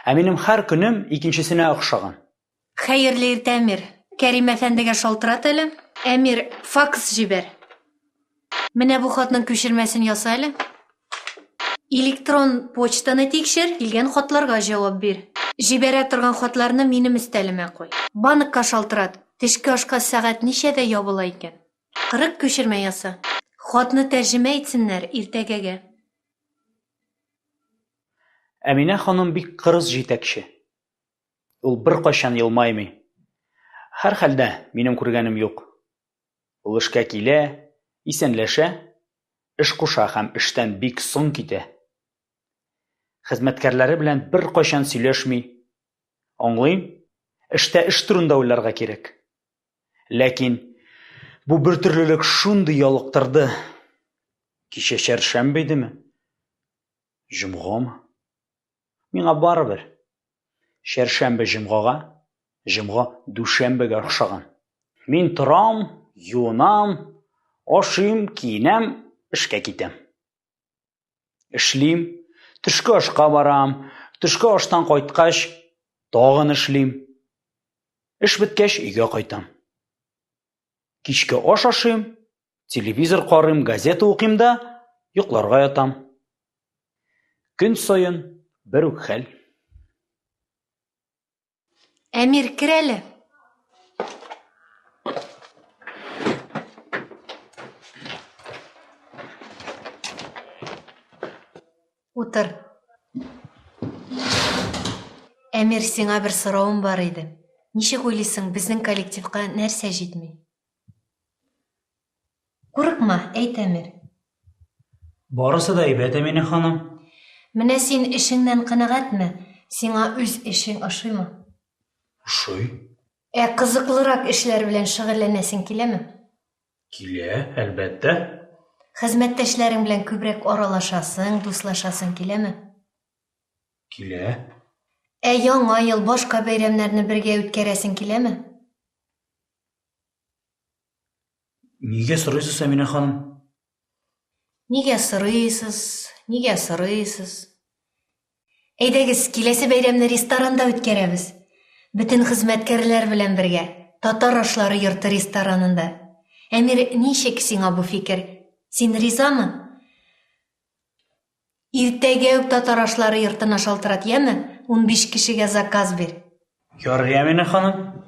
Ә минем һәр көнем икенчесенә охшаган. Хәерле иртә, Әмир. Кәрим әфәндегә шалтырат әле. Әмир, факс җибәр. Менә бу хатның күчермәсен яса әле. Электрон почтаны тикшер, килгән хатларга җавап бир. Җибәрә торган хатларны минем өстәлемә куй. Банкка шалтырат. Төшке ашка сәгать ничәдә ябыла икән? 40 күчермә яса. Хатны тәрҗемә итсеннәр иртәгәгә. Әминә ханым бик кырыс җитәкче. Ул бер кайчан елмаймый. Һәр хәлдә минем күргәнем юк. Ул эшкә килә, исәнләшә, эш куша һәм эштән бик соң китә. Хезмәткәрләре белән бер кайчан сөйләшми. Аңлыйм, эштә эш турында уйларга кирәк. Ләкин бу бертөрлелек шундый ялыктырды. Кичә чәршәмбе идеме? Җомгамы? Миңа барыбер. Чәршәмбе җомгага, җомга дүшәмбегә охшаган. Мин торам, юынам, ашыйм, киенәм, эшкә китәм. Эшлим, төшке ашка барам, төшке аштан кайткач, тагын эшлим. Эш беткәч, өйгә кайтам. Кичке аш ашыйм, телевизор карыйм, газета укыйм да, йокларга ятам. Көн саен бер үк хәл. Әмир, кер әле. Утыр. Әмир, сиңа бер сорауым бар иде. Ничек уйлыйсың, безнең коллективка нәрсә җитми? Курыкма, әйт, Әмир. Барысы да әйбәт, Әминә ханым. Менә син эшеңнән канәгатьме? Сиңа үз эшең ошыймы? Ошый. Кызыклырак эшләр белән шөгыльләнәсең киләме? Килә, әлбәттә. Хезмәттәшләрең белән күбрәк аралашасың, дуслашасың киләме? Килә. Яңа ел, башка бәйрәмнәрне бергә үткәрәсең киләме? Нигә сорыйсыз, Әминә ханым? Нигә сорыйсыз? Әйдәгез, киләсе бәйрәмне ресторанда үткәрәбез. Бөтен хезмәткәрләр белән бергә. Татар ашлары йорты ресторанында. Әмир, ничек сиңа бу фикер? Син ризамы? Иртәгә үк татар ашлары йортына шалтырат, яме? 15 кешегә заказ бир. Ярый, Әминә ханым.